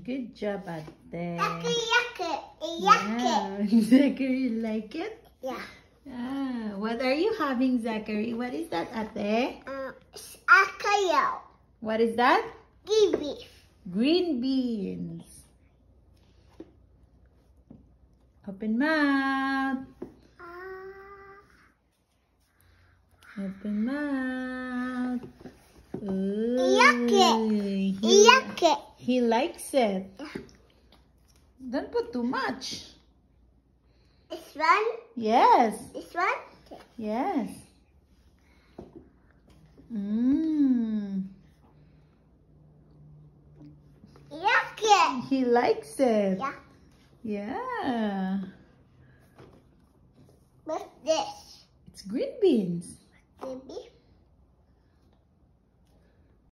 Good job, Ate. Yucky. Yeah. Zachary, like it? Yeah. Ah, what are you having, Zachary? What is that, Ate? Akayo. What is that? Kiwi. Green beans. Open mouth. Open mouth. Yucky. He, Yucky. he likes it. Don't put too much. This one. Yes. This one. Yes. Mmm. Yucky. He likes it. Yeah. Yeah. What's this? It's green beans.